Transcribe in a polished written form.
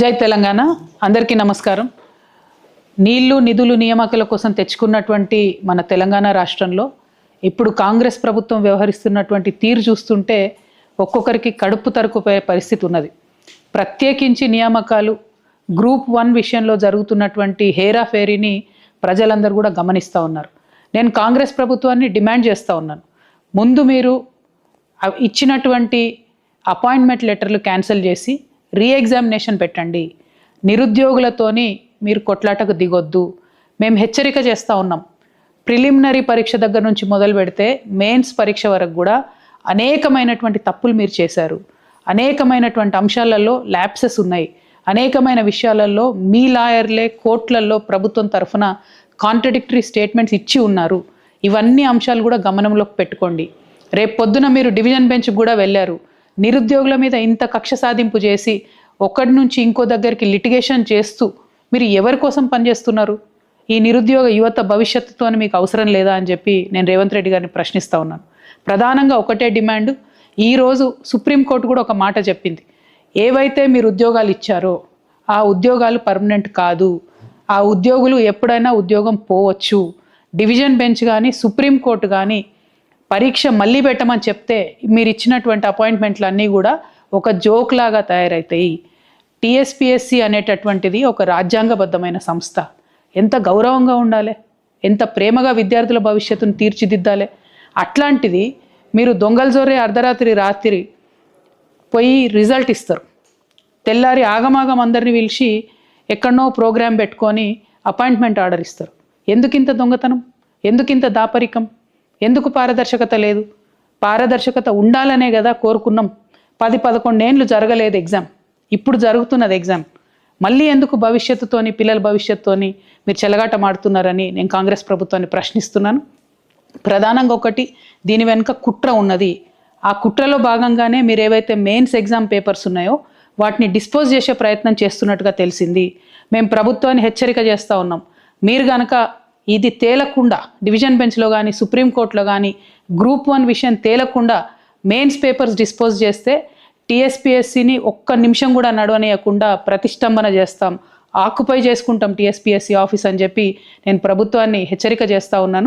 జై తెలంగాణ అందరికీ నమస్కారం. నీళ్లు నిధులు నియామకాల కోసం తెచ్చుకున్నటువంటి మన తెలంగాణ రాష్ట్రంలో ఇప్పుడు కాంగ్రెస్ ప్రభుత్వం వ్యవహరిస్తున్నటువంటి తీరు చూస్తుంటే ఒక్కొక్కరికి కడుపు తరుకుపోయే పరిస్థితి ఉన్నది. ప్రత్యేకించి నియామకాలు గ్రూప్ 1 విషయంలో జరుగుతున్నటువంటి హేరాఫేరీని ప్రజలందరూ కూడా గమనిస్తూ ఉన్నారు. నేను కాంగ్రెస్ ప్రభుత్వాన్ని డిమాండ్ చేస్తూ ఉన్నాను, ముందు మీరు ఇచ్చినటువంటి అపాయింట్మెంట్ లెటర్లు క్యాన్సిల్ చేసి రీఎగ్జామినేషన్ పెట్టండి. నిరుద్యోగులతోని మీరు కొట్లాటకు దిగొద్దు. మేము హెచ్చరిక చేస్తూ ఉన్నాం. ప్రిలిమినరీ పరీక్ష దగ్గర నుంచి మొదలు పెడితే మెయిన్స్ పరీక్ష వరకు కూడా అనేకమైనటువంటి తప్పులు మీరు చేశారు. అనేకమైనటువంటి అంశాలలో ల్యాప్సెస్ ఉన్నాయి. అనేకమైన విషయాలలో మీ లాయర్లే కోర్టులలో ప్రభుత్వం తరఫున కాంట్రడిక్టరీ స్టేట్మెంట్స్ ఇచ్చి ఉన్నారు. ఇవన్నీ అంశాలు కూడా గమనంలోకి పెట్టుకోండి. రేపు పొద్దున మీరు డివిజన్ బెంచ్ కూడా వెళ్ళారు. నిరుద్యోగుల మీద ఇంత కక్ష సాధింపు చేసి ఒకటి నుంచి ఇంకో దగ్గరికి లిటిగేషన్ చేస్తూ మీరు ఎవరి కోసం పనిచేస్తున్నారు? ఈ నిరుద్యోగ యువత భవిష్యత్తుతో మీకు అవసరం లేదా అని చెప్పి నేను రేవంత్ రెడ్డి గారిని ప్రశ్నిస్తూ ఉన్నాను. ప్రధానంగా ఒకటే డిమాండ్, ఈరోజు సుప్రీంకోర్టు కూడా ఒక మాట చెప్పింది. ఏవైతే మీరు ఉద్యోగాలు ఇచ్చారో ఆ ఉద్యోగాలు పర్మనెంట్ కాదు. ఆ ఉద్యోగులు ఎప్పుడైనా ఉద్యోగం పోవచ్చు. డివిజన్ బెంచ్ కానీ సుప్రీంకోర్టు కానీ పరీక్ష మళ్ళీ పెట్టమని చెప్తే మీరు ఇచ్చినటువంటి అపాయింట్మెంట్లు అన్నీ కూడా ఒక జోక్ లాగా తయారవుతాయి. టీఎస్పీఎస్సీ అనేటటువంటిది ఒక రాజ్యాంగబద్ధమైన సంస్థ. ఎంత గౌరవంగా ఉండాలి, ఎంత ప్రేమగా విద్యార్థుల భవిష్యత్తును తీర్చిదిద్దాలి. అట్లాంటిది మీరు దొంగల జోరే రాత్రి పోయి రిజల్ట్ ఇస్తారు. తెల్లారి ఆగమాగం అందరినీ పిలిచి ఎక్కడనో ప్రోగ్రాం పెట్టుకొని అపాయింట్మెంట్ ఆర్డర్ ఇస్తారు. ఎందుకింత దొంగతనం? ఎందుకింత దాపరికం? ఎందుకు పారదర్శకత లేదు? పారదర్శకత ఉండాలనే కదా కోరుకున్నాం. 10-11 ఏళ్ళు జరగలేదు ఎగ్జామ్, ఇప్పుడు జరుగుతున్నది ఎగ్జామ్. మళ్ళీ ఎందుకు భవిష్యత్తుతోని, పిల్లల భవిష్యత్తుతోని మీరు చెలగాట మాడుతున్నారని నేను కాంగ్రెస్ ప్రభుత్వాన్ని ప్రశ్నిస్తున్నాను. ప్రధానంగా ఒకటి, దీని వెనుక కుట్ర ఉన్నది. ఆ కుట్రలో భాగంగానే మీరు ఏవైతే మెయిన్స్ ఎగ్జామ్ పేపర్స్ ఉన్నాయో వాటిని డిస్పోజ్ చేసే ప్రయత్నం చేస్తున్నట్టుగా తెలిసింది. మేము ప్రభుత్వాన్ని హెచ్చరిక చేస్తూ ఉన్నాం. మీరు కనుక ఇది తేలకుండా డివిజన్ బెంచ్లో కానీ సుప్రీంకోర్టులో కానీ గ్రూప్ 1 విషయం తేలకుండా మెయిన్స్ పేపర్స్ డిస్పోజ్ చేస్తే టీఎస్పీఎస్సీని ఒక్క నిమిషం కూడా నడవనీయకుండా ప్రతిష్టంభన చేస్తాం, ఆక్యుపై చేసుకుంటాం టీఎస్పీఎస్సీ ఆఫీస్ అని చెప్పి నేను ప్రభుత్వాన్ని హెచ్చరిక చేస్తూ ఉన్నాను.